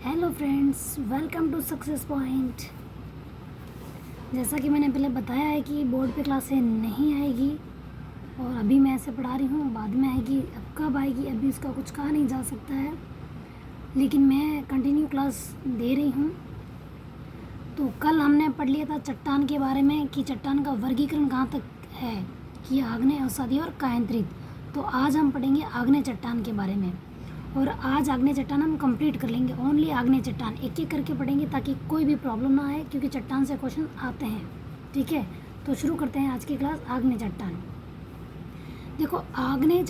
Hello friends, welcome to Success Point. जैसा कि मैंने पहले बताया है कि बोर्ड पे क्लासें नहीं आएगी और अभी मैं ऐसे पढ़ा रही हूँ, बाद में आएगी। अब कब आएगी अभी उसका कुछ कहा नहीं जा सकता है, लेकिन मैं कंटिन्यू क्लास दे रही हूँ। तो कल हमने पढ़ लिया था चट्टान के बारे में कि चट्टान का वर्गीकरण कहाँ तक है, कि आग्नेय, अवसादी और कायांतरित। तो आज हम पढ़ेंगे आग्नेय चट्टान के बारे में, और आज आग्नेय चट्टान हम कंप्लीट कर लेंगे। ओनली आग्नेय चट्टान एक एक करके पढ़ेंगे ताकि कोई भी प्रॉब्लम ना आए, क्योंकि चट्टान से क्वेश्चन आते हैं। ठीक है, तो शुरू करते हैं आज की क्लास। आग्नेय चट्टान। देखो, आग्नेय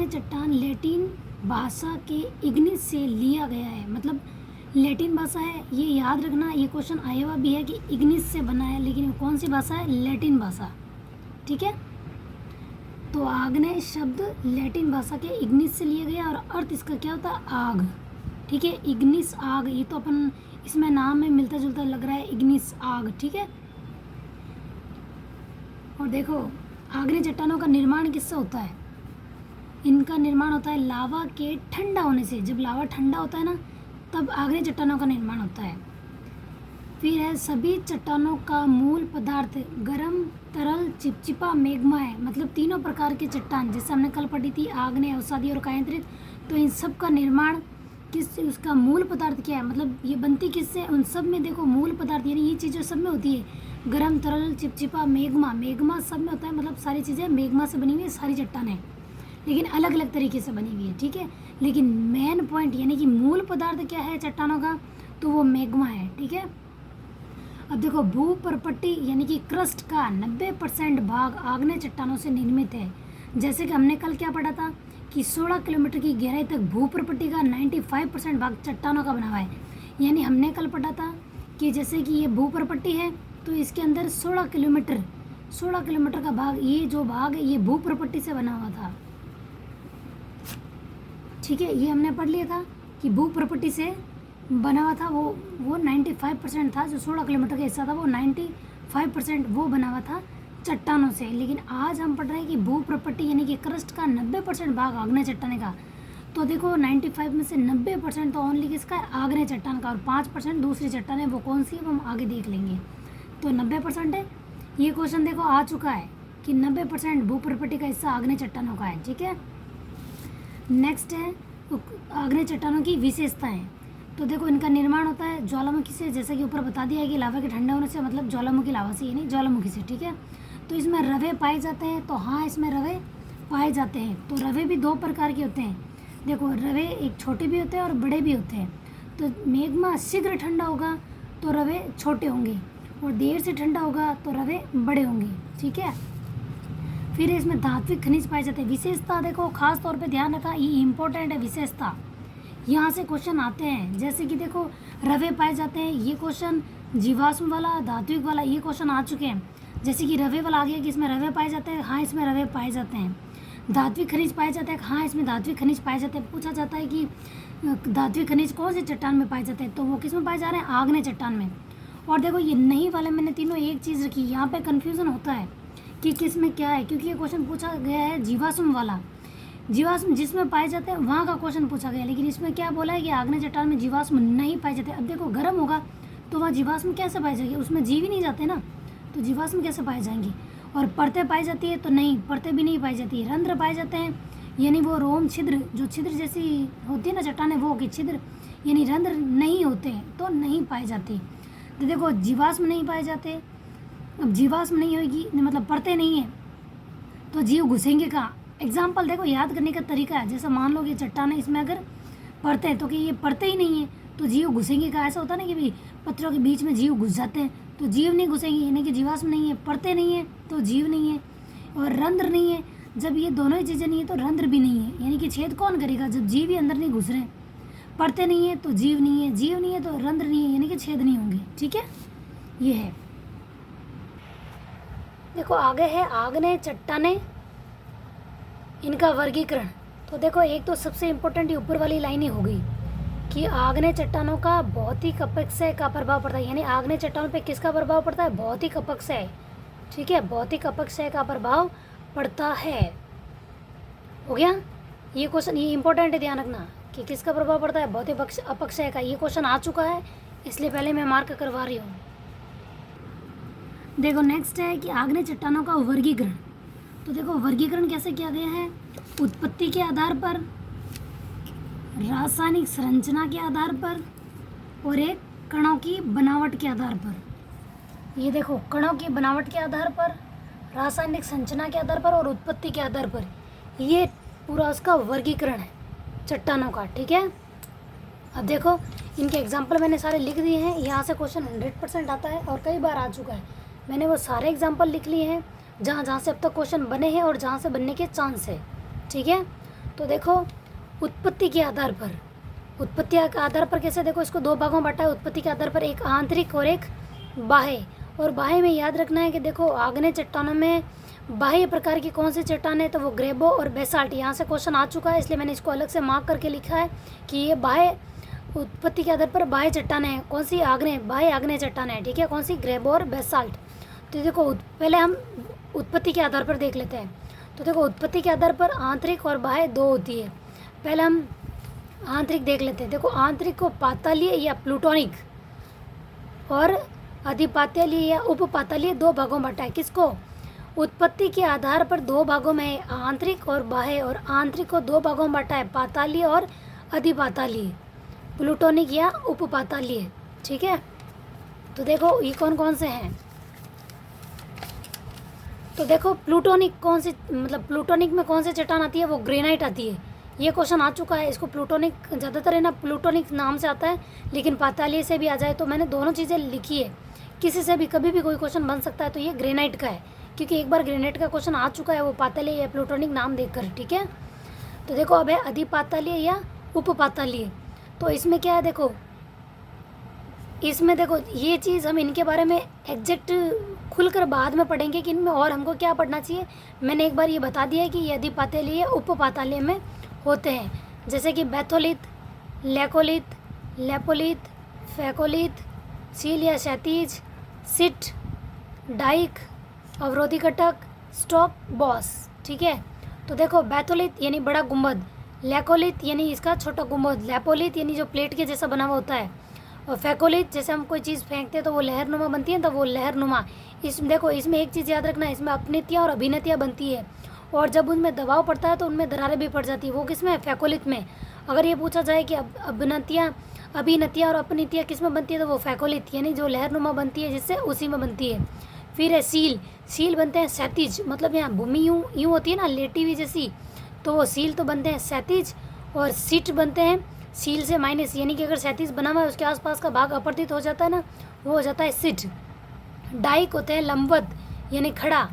चट्टान लैटिन भाषा के इग्निस से लिया गया है। मतलब लैटिन भाषा है, ये याद रखना। ये क्वेश्चन आया हुआ भी है कि इग्निस से बना है, लेकिन कौन सी भाषा है? लैटिन भाषा। ठीक है, तो आग्नेय शब्द लैटिन भाषा के इग्निस से लिया गया और अर्थ इसका क्या होता है? आग। ठीक है, इग्निस आग, ये तो अपन इसमें नाम में मिलता जुलता लग रहा है, इग्निस आग। ठीक है, और देखो आग्नेय चट्टानों का निर्माण किससे होता है? इनका निर्माण होता है लावा के ठंडा होने से। जब लावा ठंडा होता है ना, तब आग्नेय चट्टानों का निर्माण होता है। फिर है, सभी चट्टानों का मूल पदार्थ गर्म, तरल, चिपचिपा, मैग्मा है। मतलब तीनों प्रकार के चट्टान, जैसे हमने कल पढ़ी थी, आग्नेय, अवसादी और कायांतरित। तो इन सब का निर्माण किससे? उसका मूल पदार्थ क्या है? मतलब ये बनती किससे? उन सब में देखो मूल पदार्थ, यानी ये चीज़ जो सब में होती है, गर्म, तरल, चिपचिपा, मैग्मा सब में होता है। मतलब सारी चीज़ें मैग्मा से बनी हुई है, सारी चट्टानें, लेकिन अलग अलग तरीके से बनी हुई है। ठीक है, लेकिन मेन पॉइंट यानी कि मूल पदार्थ क्या है चट्टानों का? तो वो मैग्मा है। ठीक है, अब देखो, भूपर्पट्टी यानी कि क्रस्ट का 90% भाग आग्नेय चट्टानों से निर्मित है। जैसे कि हमने कल क्या पढ़ा था कि 16 किलोमीटर की गहराई तक भूपर्पट्टी का 95% भाग चट्टानों का बना हुआ है। यानी हमने कल पढ़ा था कि जैसे कि ये भूपर्पट्टी है, तो इसके अंदर 16 किलोमीटर का भाग, ये जो भाग है ये भूपर्पट्टी से बना हुआ था। ठीक है, ये हमने पढ़ लिया था कि भूपर्पट्टी से बना हुआ था। वो 95% था। जो 16 किलोमीटर का हिस्सा था वो 95% वो बना हुआ था चट्टानों से। लेकिन आज हम पढ़ रहे हैं कि भूप्रपट्टी यानी कि क्रस्ट का 90% भाग आग्नेय चट्टान का। तो देखो 95 में से 90% तो ओनली किसका है? आग्नेय चट्टान का, और 5% दूसरी चट्टान है। वो कौन सी है वो हम आगे देख लेंगे। तो 90% है। ये क्वेश्चन देखो आ चुका है कि 90% भूप्रपट्टी का हिस्सा आग्नेय चट्टानों का है। ठीक है, नेक्स्ट है आग्नेय चट्टानों की विशेषताएं। तो देखो, इनका निर्माण होता है ज्वालामुखी से, जैसा कि ऊपर बता दिया है कि लावा के ठंडे होने से, मतलब ज्वालामुखी लावा से, यानी ज्वालामुखी से। ठीक है, तो इसमें रवे पाए जाते हैं। तो हाँ, इसमें रवे पाए जाते हैं। तो रवे भी दो प्रकार के होते हैं। देखो, रवे एक छोटे भी होते हैं और बड़े भी होते हैं। तो मैग्मा शीघ्र ठंडा होगा तो रवे छोटे होंगे, और देर से ठंडा होगा तो रवे बड़े होंगे। ठीक है, फिर इसमें धात्विक खनिज पाए जाते हैं। विशेषता देखो, खास तौर पे ध्यान रखा, ये इंपॉर्टेंट है विशेषता। यहाँ से क्वेश्चन आते हैं, जैसे कि देखो रवे पाए जाते हैं। ये क्वेश्चन जीवाश्म वाला, धात्विक वाला, ये क्वेश्चन आ चुके हैं। जैसे कि रवे वाला आ गया कि इसमें रवे पाए जाते हैं। हाँ, इसमें रवे पाए जाते हैं। धात्विक खनिज पाए जाते हैं। हाँ, इसमें धात्विक खनिज पाए जाते हैं। पूछा जाता है कि धात्विक खनिज कौन सी चट्टान में पाए जाते हैं? तो वो किस में पाए जा रहे हैं? आग्नेय चट्टान में। और देखो, ये नहीं वाले मैंने तीनों एक चीज़ रखी, यहाँ पे कन्फ्यूज़न होता है कि किस में क्या है, क्योंकि ये क्वेश्चन पूछा गया है जीवाश्म वाला। जीवाश्म जिसमें पाए जाते हैं वहाँ का क्वेश्चन पूछा गया, लेकिन इसमें क्या बोला है कि आग्नेय चट्टान में जीवाश्म नहीं पाए जाते। अब देखो, गर्म होगा तो वहाँ जीवाश्म कैसे पाए जाएंगे? उसमें जीव ही नहीं जाते ना, तो जीवाश्म कैसे पाए जाएंगे? और परतें पाई जाती है? तो नहीं, परतें भी नहीं पाई जाती। रंध्र पाए जाते हैं, यानी वो रोम छिद्र, जो छिद्र जैसी होती है ना चट्टानें, वो कि छिद्र यानी रंध्र नहीं होते, तो नहीं पाए जाते। तो देखो, जीवाश्म नहीं पाए जाते। अब जीवाश्म नहीं होगी, मतलब परतें नहीं है, तो जीव घुसेंगे कहाँ? एग्जाम्पल देखो, याद करने का तरीका है। जैसे मान लो कि चट्टान है, इसमें अगर परतें, तो कि ये परतें ही नहीं है, तो जीव घुसेंगे कहाँ? ऐसा होता है ना कि भाई पत्थरों के बीच में जीव घुस जाते हैं, तो जीव नहीं घुसेंगे, यानी कि जीवाश्म नहीं है। परतें नहीं है तो जीव नहीं है, और रंध्र नहीं है। जब ये दोनों ही चीज़ें नहीं है तो रंध्र भी नहीं है, यानी कि छेद कौन करेगा? जब जीव ही अंदर नहीं घुस रहे। परतें नहीं है तो जीव नहीं है, जीव नहीं है तो रंध्र नहीं है, यानी कि छेद नहीं होंगे। ठीक है, ये है। देखो, आगे है आग्नेय चट्टानें, इनका वर्गीकरण। तो देखो, एक तो सबसे इम्पोर्टेंट ऊपर वाली लाइन ही हो गई कि आग्नेय चट्टानों का भौतिक अपक्षय का प्रभाव पड़ता है। यानी आग्नेय चट्टानों पे किसका प्रभाव पड़ता है? भौतिक अपक्षय। ठीक है, भौतिक अपक्षय का प्रभाव पड़ता है। हो गया ये क्वेश्चन, ये इंपॉर्टेंट है, ध्यान रखना कि किसका प्रभाव पड़ता है, भौतिक अपक्षय का। ये क्वेश्चन आ चुका है, इसलिए पहले मैं मार्क करवा रही हूँ। देखो नेक्स्ट है कि आग्नेय चट्टानों का वर्गीकरण। तो देखो वर्गीकरण कैसे किया गया है, उत्पत्ति के आधार पर, रासायनिक संरचना के आधार पर और एक कणों की बनावट के आधार पर। ये देखो कणों की बनावट के आधार पर, रासायनिक संरचना के आधार पर और उत्पत्ति के आधार पर, ये पूरा उसका वर्गीकरण है चट्टानों का। ठीक है, अब देखो इनके एग्जाम्पल मैंने सारे लिख दिए हैं। यहाँ से क्वेश्चन 100% आता है और कई बार आ चुका है। मैंने वो सारे एग्जाम्पल लिख लिए हैं जहाँ जहाँ से अब तक क्वेश्चन बने हैं और जहाँ से बनने के चांस है। ठीक है, तो देखो उत्पत्ति के आधार पर, उत्पत्ति के आधार पर कैसे, देखो इसको दो भागों में बांटा है उत्पत्ति के आधार पर, एक आंतरिक और एक बाह्य। और बाह्य में याद रखना है कि देखो आग्नेय चट्टानों में बाह्य प्रकार की कौन सी चट्टान है, तो वो ग्रेबो और बेसाल्ट। यहाँ से क्वेश्चन आ चुका है, इसलिए मैंने इसको अलग से मार्क करके लिखा है कि ये बाह्य उत्पत्ति के आधार पर बाह्य चट्टानें हैं। कौन सी, आग्नेय, बाह्य आग्नेय चट्टानें हैं। ठीक है, कौन सी, ग्रेबो और बेसाल्ट। तो देखो पहले हम उत्पत्ति के आधार पर देख लेते हैं। तो देखो उत्पत्ति के आधार पर आंतरिक और बाह्य दो होती है। पहले हम आंतरिक देख लेते हैं। देखो आंतरिक को पातालीय या प्लूटोनिक और अधिपातालीय या उपपातालीय दो भागों में बांटा है। किसको, उत्पत्ति के आधार पर दो भागों में है, आंतरिक और बाह्य। और आंतरिक को दो भागों में बांटा है, पातालीय और अधिपातालीय, प्लूटोनिक या उपपातालीय। ठीक है, तो देखो ये कौन कौन से हैं। तो देखो प्लूटोनिक कौन सी, मतलब प्लूटोनिक में कौन सी चट्टान आती है, वो ग्रेनाइट आती है। ये क्वेश्चन आ चुका है। इसको प्लूटोनिक ज़्यादातर है ना, प्लूटोनिक नाम से आता है, लेकिन पातालीय से भी आ जाए। तो मैंने दोनों चीज़ें लिखी है, किसी से भी कभी भी कोई क्वेश्चन बन सकता है। तो ये ग्रेनाइट का है, क्योंकि एक बार ग्रेनाइट का क्वेश्चन आ चुका है, वो पातालीय या प्लूटोनिक नाम देखकर। ठीक है, तो देखो अब है अधिपातालीय या उपपातालीय। तो इसमें क्या है, देखो इसमें देखो ये चीज़ हम इनके बारे में एग्जैक्ट खुलकर बाद में पढ़ेंगे कि इनमें और हमको क्या पढ़ना चाहिए। मैंने एक बार ये बता दिया है कि ये अधिपातालीय या उपपातालीय में होते हैं, जैसे कि batholith, laccolith, lopolith, phacolith, sill या क्षैतिज, सिट, डाइक, अवरोधी कटक, स्टॉक बॉस। ठीक है, तो देखो बैथोलिथ यानी बड़ा गुंबद, लेकोलिथ यानी इसका छोटा गुंबद, लेपोलिथ यानी जो प्लेट के जैसा बना हुआ होता है, और फैकोलिथ जैसे हम कोई चीज़ फेंकते हैं तो वो लहरनुमा बनती है, तो वो लहरनुमा। इसमें देखो इसमें एक चीज़ याद रखना है, इसमें अपनीतियाँ और अभिनतियाँ बनती है, और जब उनमें दबाव पड़ता है तो उनमें दरारें भी पड़ जाती है। वो किसमें, फैकोलिथ में। अगर ये पूछा जाए कि अभिनतियाँ और अपनीतियाँ किस में बनती है, तो वो फैकोलिथ यानी जो लहरनुमा बनती है जिससे, उसी में बनती है। फिर है सील, सील बनते हैं क्षैतिज, मतलब यहाँ भूमि यूँ होती है ना लेटी हुई जैसी, तो वो सील तो बनते हैं क्षैतिज। और सीट बनते हैं सील से माइनस, यानी कि अगर क्षैतिज बना हुआ है उसके आसपास का भाग अपवर्तित हो जाता है ना, वो हो जाता है सिट। डाइक होते हैं लंबवत यानी खड़ा,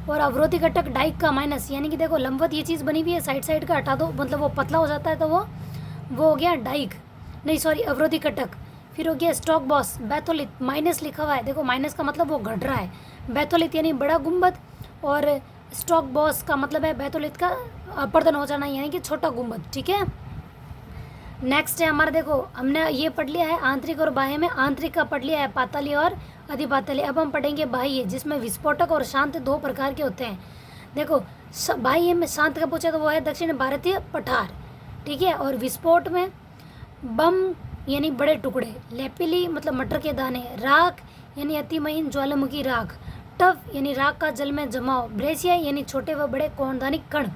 और अवरोधी घटक डाइक का माइनस, यानी कि देखो लंबवत ये चीज़ बनी हुई है, साइड साइड का हटा दो, मतलब वो पतला हो जाता है, तो वो हो गया डाइक, नहीं सॉरी अवरोधी घटक। फिर हो गया स्टॉक बॉस, बैथोलिथ, माइनस लिखा हुआ है, देखो माइनस का मतलब वो घट रहा है, बैथोलिथ यानी बड़ा गुंबद, और स्टॉक बॉस का मतलब है बैथोलिथ का अपर्दन हो जाना, यानी कि छोटा गुंबद। ठीक है, नेक्स्ट है हमारा, देखो हमने ये पढ़ लिया है आंतरिक और बाह्य में, आंतरिक का पढ़ लिया है पातालीय और अधिपातालीय। अब हम पढ़ेंगे बाह्य, जिसमें विस्फोटक और शांत दो प्रकार के होते हैं। देखो बाह्य में शांत का पूछा तो वो है दक्षिण भारतीय पठार। ठीक है, और विस्फोट में बम यानी बड़े टुकड़े, लेपिली मतलब मटर के दाने, राख यानी अति महीन ज्वालामुखी राख, टफ यानी राख का जल में जमाव, ब्रेसिया यानी छोटे व बड़े कौनदानी कण।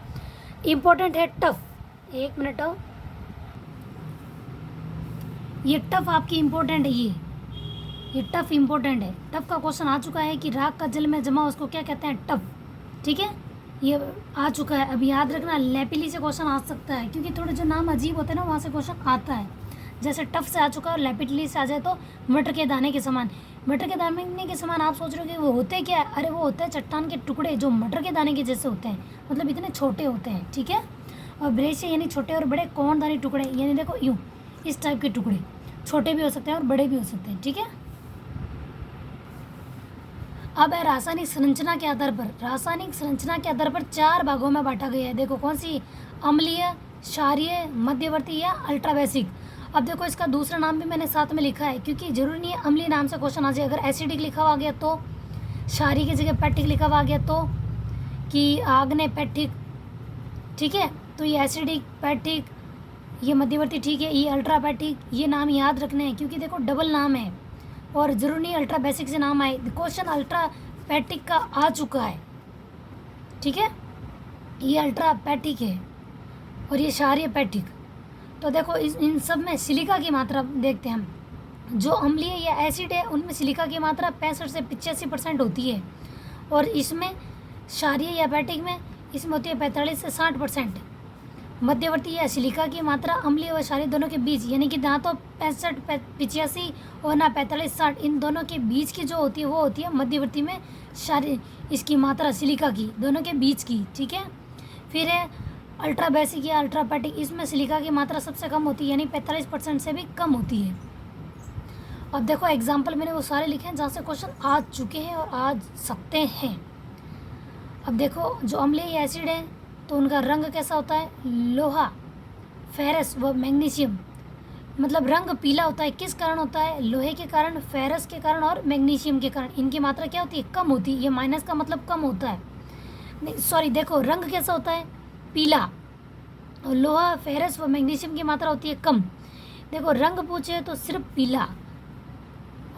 इम्पोर्टेंट है टफ, एक मिनट आओ, ये टफ आपकी इम्पोर्टेंट है, ये टफ इम्पोर्टेंट है। टफ का क्वेश्चन आ चुका है कि राख का जल में जमा, उसको क्या कहते हैं, टफ। ठीक है, ये आ चुका है। अब याद रखना लेपिली से क्वेश्चन आ सकता है, क्योंकि थोड़े जो नाम अजीब होते हैं ना वहाँ से क्वेश्चन आता है। जैसे टफ से आ चुका है और लेपिली से आ जाए तो मटर के दाने के समान। मटर के दाने के समान आप सोच रहे हो कि वो होते क्या है, अरे वो होते हैं चट्टान के टुकड़े जो मटर के दाने के जैसे होते हैं, मतलब इतने छोटे होते हैं। ठीक है, और ब्रेसिया यानी छोटे और बड़े कौनदानी टुकड़े, यानी देखो यूँ इस टाइप के टुकड़े, छोटे भी हो सकते हैं और बड़े भी हो सकते हैं। ठीक है, अब है रासायनिक संरचना के आधार पर, रासायनिक संरचना के आधार पर चार भागों में बांटा गया है। देखो कौन सी, अम्लीय, क्षारीय, मध्यवर्ती या अल्ट्राबेसिक। अब देखो इसका दूसरा नाम भी मैंने साथ में लिखा है, क्योंकि जरूरी नहीं है अम्लीय नाम से क्वेश्चन आ जाए। अगर एसिडिक लिखा हुआ गया तो, क्षारीय की जगह पैटिक लिखा हुआ गया तो, कि आग्नेय पैटिक। ठीक है, तो ये एसिडिक, पैटिक ये मध्यवर्ती ठीक है, ये अल्ट्रापैथिक, ये नाम याद रखने हैं क्योंकि देखो डबल नाम है और ज़रूरी नहीं अल्ट्रा बेसिक से नाम आए। क्वेश्चन अल्ट्रापैथिक का आ चुका है, ठीक है, ये अल्ट्रापैथिक है और ये क्षारीयपैथिक। तो देखो इन सब में सिलिका की मात्रा देखते हैं हम। जो अम्लीय या एसिड है उनमें सिलिका की मात्रा 65 से 85% होती है और इसमें क्षारीय या पैटिक में इसमें होती है 45 से 60%। मध्यवर्ती या सिलिका की मात्रा अम्लीय और क्षारीय दोनों के बीच, यानी कि ना तो 65-85 और ना 45-60, इन दोनों के बीच की जो होती है वो होती है मध्यवर्ती में क्षारीय, इसकी मात्रा सिलिका की दोनों के बीच की, ठीक है। फिर है अल्ट्रा बेसिक या अल्ट्रापैटिक, इसमें सिलिका की मात्रा सबसे कम होती है, यानी 45% से भी कम होती है। अब देखो एग्जाम्पल मैंने वो सारे लिखे हैं जहाँ से क्वेश्चन आ चुके हैं और आ सकते हैं। अब देखो जो अम्लीय एसिड है तो उनका रंग कैसा होता है, लोहा, फेरस व मैग्नीशियम, मतलब रंग पीला होता है। किस कारण होता है, लोहे के कारण, फेरस के कारण और मैग्नीशियम के कारण। इनकी मात्रा क्या होती है, कम होती है। ये माइनस का मतलब कम होता है, नहीं सॉरी, देखो रंग कैसा होता है, पीला, और लोहा, फेरस व मैग्नीशियम की मात्रा होती है कम। देखो रंग पूछे तो सिर्फ पीला,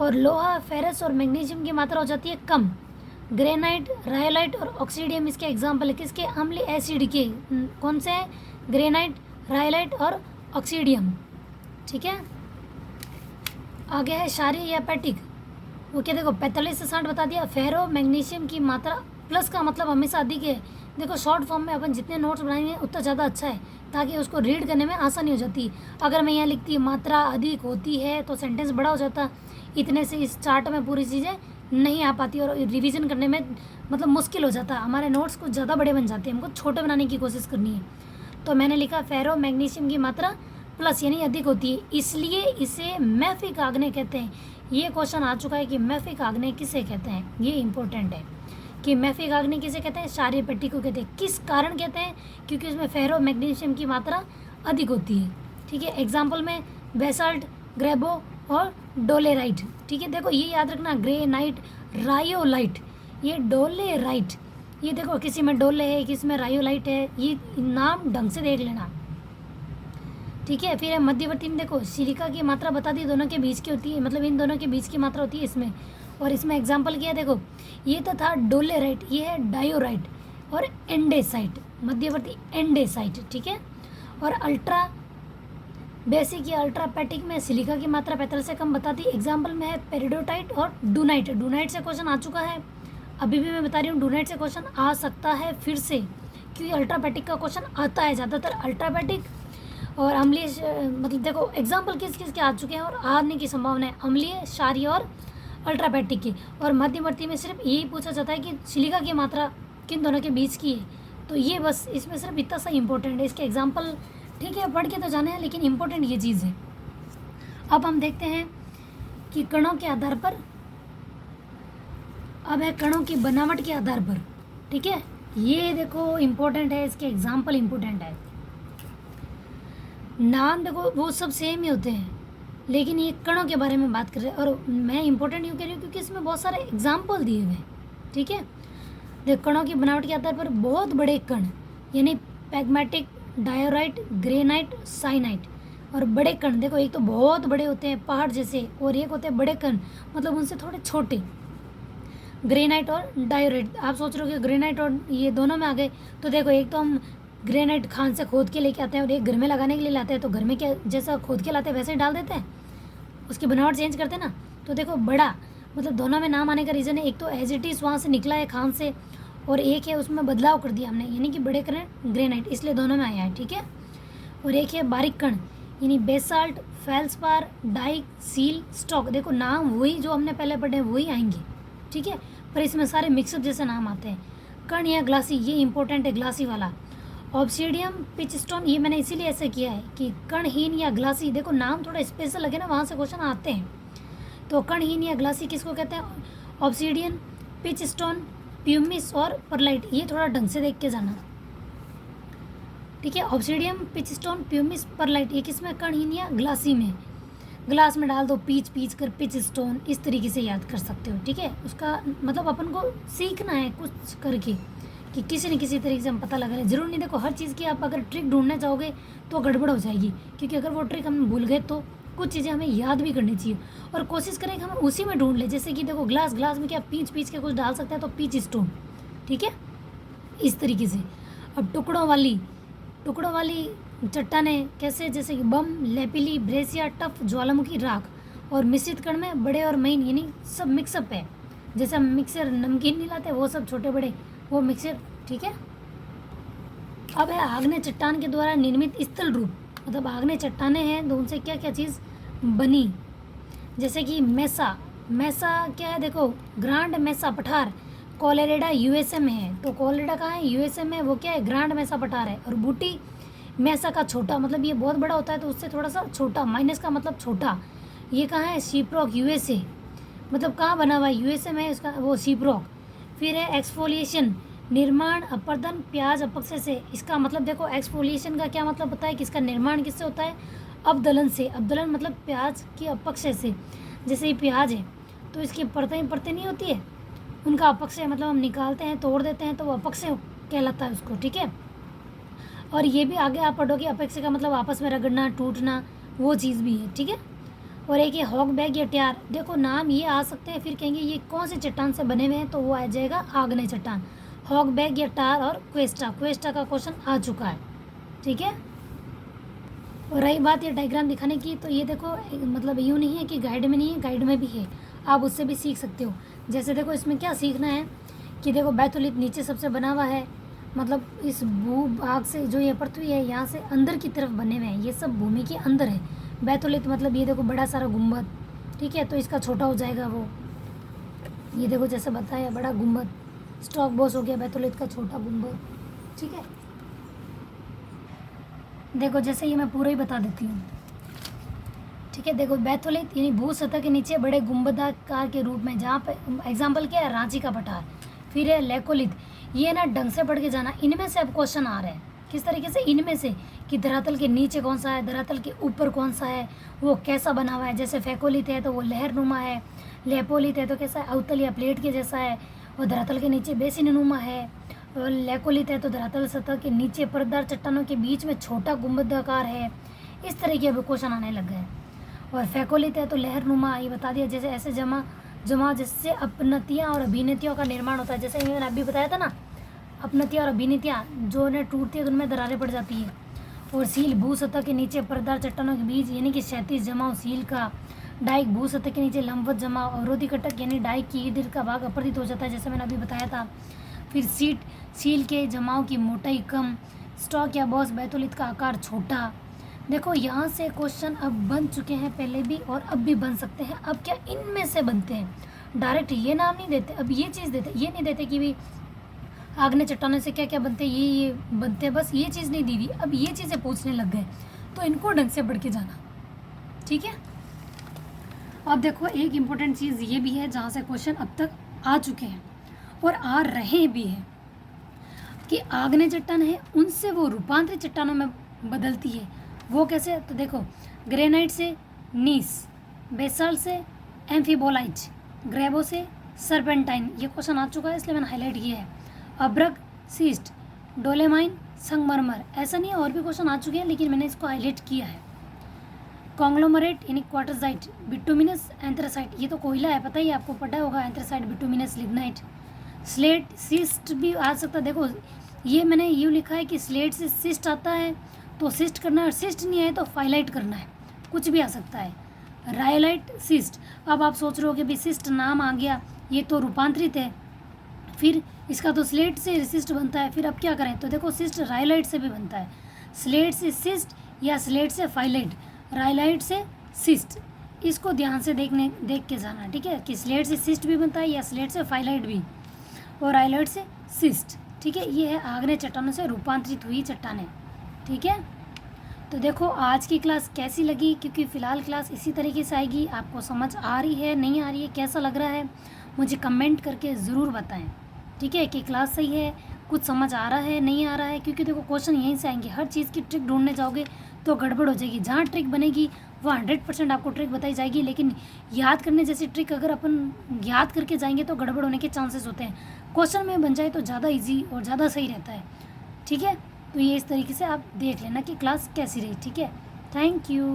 और लोहा, फेरस और मैग्नीशियम की मात्रा हो जाती है कम। ग्रेनाइट, रायोलाइट और ऑक्सीडियम इसके एग्जाम्पल है, किसके, अम्लीय एसिड के। कौन से हैं, ग्रेनाइट, रायोलाइट और ऑक्सीडियम, ठीक है। आगे है क्षारीय या पैटिक, वो क्या, देखो 45 से 60 बता दिया। फेरो मैग्नीशियम की मात्रा प्लस का मतलब हमेशा अधिक है। देखो शॉर्ट फॉर्म में अपन जितने नोट्स बनाएंगे उतना ज़्यादा अच्छा है, ताकि उसको रीड करने में आसानी हो जाती। अगर मैं यहाँ लिखती मात्रा अधिक होती है तो सेंटेंस बड़ा हो जाता, इतने से इस चार्ट में पूरी चीज़ें नहीं आ पाती और रिवीजन करने में मतलब मुश्किल हो जाता। हमारे नोट्स कुछ ज़्यादा बड़े बन जाते हैं, हमको छोटे बनाने की कोशिश करनी है। तो मैंने लिखा फेरो मैग्नीशियम की मात्रा प्लस यानी अधिक होती है, इसलिए इसे मैफिक आग्नेय कहते हैं। ये क्वेश्चन आ चुका है कि मैफिक आग्नेय किसे कहते हैं, ये इंपॉर्टेंट है कि मैफिक आग्नेय किसे कहते हैं, क्षारीय पट्टी को कहते हैं। किस कारण कहते हैं, क्योंकि उसमें फेरो मैग्नीशियम की मात्रा अधिक होती है, ठीक है। एग्जाम्पल में बेसाल्ट, ग्रेबो और डोलेराइट, ठीक है। देखो ये याद रखना, ग्रेनाइट, रायोलाइट, ये डोलेराइट, ये देखो किसी में डोले है किसी में रायोलाइट है, ये नाम ढंग से देख लेना, ठीक है। फिर मध्यवर्ती में देखो सिलिका की मात्रा बता दी, दोनों के बीच की होती है, मतलब इन दोनों के बीच की मात्रा होती है इसमें। और इसमें एग्जाम्पल क्या है, देखो ये तो था डोलेराइट, ये है डायोराइट और एंडेसाइट, मध्यवर्ती एंडेसाइट, ठीक है। और अल्ट्रा बेसिक या अल्ट्रापैटिक में सिलिका की मात्रा 45 से कम बताती है। एग्जाम्पल में है पेरिडोटाइट और डूनाइट। डूनाइट से क्वेश्चन आ चुका है, अभी भी मैं बता रही हूँ डूनाइट से क्वेश्चन आ सकता है फिर से, क्योंकि अल्ट्रापैटिक का क्वेश्चन आता है ज़्यादातर अल्ट्रापैटिक और अम्लीय, मतलब देखो एग्जाम्पल किस किस के आ चुके हैं और आने की संभावना है, अम्लीय, क्षारीय और अल्ट्रापैटिक की। और मध्यवर्ती में सिर्फ यही पूछा जाता है कि सिलिका की मात्रा किन दोनों के बीच की है। तो ये बस इसमें सिर्फ इतना सा इंपॉर्टेंट है, इसके एग्जाम्पल ठीक है पढ़ के तो जाने हैं, लेकिन इम्पोर्टेंट ये चीज़ है। अब हम देखते हैं कि कणों के आधार पर, अब है कणों की बनावट के आधार पर, ठीक है। ये देखो इम्पोर्टेंट है, इसके एग्जाम्पल इम्पोर्टेंट है। नाम देखो वो सब सेम ही होते हैं, लेकिन ये कणों के बारे में बात कर रहे हैं और मैं इम्पोर्टेंट यूँ कह रही हूँ क्योंकि इसमें बहुत सारे एग्जाम्पल दिए हुए हैं, ठीक है। देखो कणों की बनावट के आधार पर बहुत बड़े कण यानी पैग्मेटिक, डायोराइट, ग्रेनाइट, साइनाइट, और बड़े कण देखो एक तो बहुत बड़े होते हैं पहाड़ जैसे, और एक होते हैं बड़े कण मतलब उनसे थोड़े छोटे, ग्रेनाइट और डायोराइट। आप सोच रहे हो कि ग्रेनाइट और ये दोनों में आ गए, तो देखो एक तो हम ग्रेनाइट खान से खोद के लेके आते हैं और एक घर में लगाने के लिए लाते हैं, तो घर में क्या जैसा खोद के लाते हैं वैसे ही डाल देते हैं, उसकी बनावट चेंज करते हैं ना। तो देखो बड़ा मतलब दोनों में नाम आने का रीज़न है, एक तो एज इट इज़ वहाँ से निकला है खान से, और एक है उसमें बदलाव कर दिया हमने, यानी कि बड़े कण ग्रेनाइट, इसलिए दोनों में आया है, ठीक है। और एक है बारीक कण यानी basalt, feldspar, dyke, sill, stock. देखो नाम वही जो हमने पहले पढ़े वही आएंगे, ठीक है, पर इसमें सारे मिक्सअप जैसे नाम आते हैं। कण या ग्लासी, ये इंपॉर्टेंट है ग्लासी वाला। ऑब्सीडियम, पिचस्टोन, ये मैंने इसीलिए ऐसे किया है कि कणहीन या ग्लासी, देखो नाम थोड़ा स्पेशल लगे ना, वहाँ से क्वेश्चन आते हैं। तो कणहीन या ग्लासी किसको कहते हैं, ऑब्सीडियन, पिचस्टोन, प्यूमिस और परलाइट, ये थोड़ा ढंग से देख के जाना, ठीक है। ऑब्सीडियम, पिचस्टोन, प्यूमिस, परलाइट, ये किसमें, कणहीन या ग्लासी में। ग्लास में डाल दो पीच पीच कर पिचस्टोन, इस तरीके से याद कर सकते हो, ठीक है। उसका मतलब अपन को सीखना है कुछ करके कि किसी न किसी तरीके से हम पता लगा लें। ज़रूर नहीं, देखो हर चीज़ की आप अगर ट्रिक ढूंढने जाओगे तो गड़बड़ हो जाएगी, क्योंकि अगर वो ट्रिक हम भूल गए तो कुछ चीज़ें हमें याद भी करनी चाहिए और कोशिश करें कि हम उसी में ढूंढ लें। जैसे कि देखो ग्लास में क्या पीच के कुछ डाल सकते हैं, तो पीच स्टोन, ठीक है, इस तरीके से। अब टुकड़ों वाली चट्टानें कैसे, जैसे कि बम, लेपिली, ब्रेसिया, टफ, ज्वालामुखी, राख। और मिश्रित कण में बड़े और महीन, यानी सब मिक्सअप है। जैसे हम मिक्सर नमकीन नहीं लाते, वो सब छोटे बड़े, वो मिक्सर, ठीक है। अब है आग्नेय चट्टान के द्वारा निर्मित स्थल रूप, मतलब आग्नेय चट्टानें हैं तो उनसे क्या क्या चीज़ बनी। जैसे कि मेसा क्या है, देखो ग्रांड मेसा पठार कोलोराडो यूएसए में है। तो कोलोराडो कहाँ है, यूएसए में, वो क्या है, ग्रांड मेसा पठार है। और बूटी मेसा का छोटा, मतलब ये बहुत बड़ा होता है तो उससे थोड़ा सा छोटा, माइनस का मतलब छोटा। ये कहाँ है, शिप्रॉक यूएसए, मतलब कहाँ बना हुआ है, यूएसए में इसका वो शिप्रॉक। फिर है एक्सफोलिएशन, निर्माण अपर्दन प्याज अपक्षय से। इसका मतलब देखो एक्सफोलिएशन का क्या मतलब होता है कि इसका निर्माण किससे होता है, अपदलन से। अपदलन मतलब प्याज की अपक्षय से। जैसे ये प्याज है तो इसकी परतें नहीं होती है, उनका अपक्षय मतलब हम निकालते हैं, तोड़ देते हैं, तो वो अपक्षय कहलाता है उसको, ठीक है। और ये भी आगे आप पढ़ोगे, अपक्षय का मतलब आपस में रगड़ना, टूटना, वो चीज़ भी है, ठीक है। और एक ये हॉक बैग या ट्यार, देखो नाम ये आ सकते हैं, फिर कहेंगे ये कौन से चट्टान से बने हुए हैं, तो वो आ जाएगा आग्नेय चट्टान। हॉक बैग या टार और क्वेस्टा का क्वेश्चन आ चुका है, ठीक है। और रही बात ये डायग्राम दिखाने की, तो ये देखो मतलब यूँ नहीं है कि गाइड में नहीं है, गाइड में भी है, आप उससे भी सीख सकते हो। जैसे देखो इसमें क्या सीखना है कि देखो बैथोलिथ नीचे सबसे बना हुआ है, मतलब इस भूभाग से जो ये पृथ्वी है यहाँ से अंदर की तरफ बने हुए हैं, ये सब भूमि के अंदर है। बैथोलिथ मतलब ये देखो बड़ा सारा गुम्बद, ठीक है, तो इसका छोटा हो जाएगा वो, ये देखो जैसे बताया बड़ा गुम्बद, स्टॉक बॉस हो गया बैथोलिथ का छोटा गुम्बद, ठीक है। देखो जैसे ये मैं पूरा ही बता देती हूँ, ठीक है। देखो बैथोलिथ यानी भू सतह के नीचे बड़े गुम्बदाकार के रूप में, जहाँ पे एग्जाम्पल क्या है, रांची का पठार। फिर है लेकोलिथ, ये ना ढंग से पढ़ के जाना, इनमें से अब क्वेश्चन आ रहे हैं, किस तरीके से, इनमें से कि धरातल के नीचे कौन सा है, धरातल के ऊपर कौन सा है, वो कैसा बना हुआ है। जैसे फैकोलिथ है तो वो लहरनुमा है, लेपोलिथ है तो कैसा है, अवतल या प्लेट के जैसा है, और धरातल के नीचे बेसिनुमा है। और लेकोलिथ है तो धरातल सतह के नीचे परतदार चट्टानों के बीच में छोटा गुंबदाकार है। इस तरह के अब क्वेश्चन आने लग गए। और फैकोलिथ है तो लहरनुमा, ये बता दिया, जैसे ऐसे जमा जिससे अपनतियाँ और अभिनेतियों का निर्माण होता है। जैसे मैंने अभी बताया था ना, अपनतियाँ और अभिनेतियाँ जो उन्हें टूटती है तो उनमें दरारें पड़ जाती है। और सील भू सतह के नीचे परतदार चट्टानों के बीच यानी कि क्षैतिज जमाव सील का। डाइक भू सतह के नीचे लंबवत जमाव। अवरोधी कटक यानी डाइक की इर्द का भाग अपरदित हो जाता है, जैसे मैंने अभी बताया था। फिर सील के जमाव की मोटाई कम। स्टॉक या बॉस बैथोलिथ का आकार छोटा। देखो यहाँ से क्वेश्चन अब बन चुके हैं पहले भी और अब भी बन सकते हैं। अब क्या इनमें से बनते हैं, डायरेक्ट ये नाम नहीं देते, अब ये चीज़ देते, ये नहीं देते कि भी आग्नेय चट्टानों से क्या क्या बनते हैं, ये बनते हैं, बस ये चीज़ नहीं दी हुई। अब ये चीज़ें पूछने लग गए तो इनको ढंग से पढ़ के जाना, ठीक है। अब देखो एक इम्पोर्टेंट चीज़ ये भी है जहाँ से क्वेश्चन अब तक आ चुके हैं और आ रहे भी हैं कि आग्नेय चट्टान है उनसे वो रूपांतरित चट्टानों में बदलती है। वो कैसे, तो देखो ग्रेनाइट से नीस, बेसाल्ट से एम्फीबोलाइट, ग्रेबो से सर्पेंटाइन। ये क्वेश्चन आ चुका है इसलिए मैंने हाईलाइट किया है। अब्रक सीस्ट, डोलेमाइन, संगमरमर। ऐसा नहीं है, और भी क्वेश्चन आ चुके हैं लेकिन मैंने इसको हाईलाइट किया है। कॉन्ग्लोमरेट यानी क्वार्टरजाइट, बिटुमिनस, एंथ्रासाइट, ये तो कोयला है, पता ही आपको, पढ़ा होगा anthracite, bituminous, lignite. Slate, cyst भी आ सकता है। देखो ये मैंने यूँ लिखा है कि स्लेट से सिस्ट आता है तो सिस्ट करना है, और सिस्ट नहीं आए तो फाइलाइट करना है, कुछ भी आ सकता है। रायलाइट, सिस्ट। अब आप सोच रहे हो कि भी सिस्ट नाम आ गया, ये तो रूपांतरित है, फिर इसका तो स्लेट से सिस्ट बनता है, फिर अब क्या करें, तो देखो सिस्ट रायलाइट से भी बनता है। स्लेट से सिस्ट या स्लेट से फाइलाइट, रायलाइट से सिस्ट। इसको ध्यान से देख के जाना, ठीक है, कि स्लेट से सिस्ट भी बनता है या स्लेट से फाइलाइट भी, और रायलाइट से सिस्ट, ठीक है। ये है आग्नेय चट्टानों से रूपांतरित हुई चट्टानें, ठीक है। तो देखो आज की क्लास कैसी लगी, क्योंकि फ़िलहाल क्लास इसी तरीके से आएगी। आपको समझ आ रही है, नहीं आ रही है, कैसा लग रहा है, मुझे कमेंट करके ज़रूर बताएं, ठीक है, कि क्लास सही है, कुछ समझ आ रहा है, नहीं आ रहा है। क्योंकि देखो क्वेश्चन यहीं से आएंगे, हर चीज़ की ट्रिक ढूंढने जाओगे तो गड़बड़ हो जाएगी। जहाँ ट्रिक बनेगी वो 100% आपको ट्रिक बताई जाएगी, लेकिन याद करने जैसी ट्रिक अगर अपन याद करके जाएंगे तो गड़बड़ होने के चांसेस होते हैं। क्वेश्चन में बन जाए तो ज़्यादा ईजी और ज़्यादा सही रहता है। ठीक है, तो ये इस तरीके से आप देख लेना कि क्लास कैसी रही। ठीक है, थैंक यू।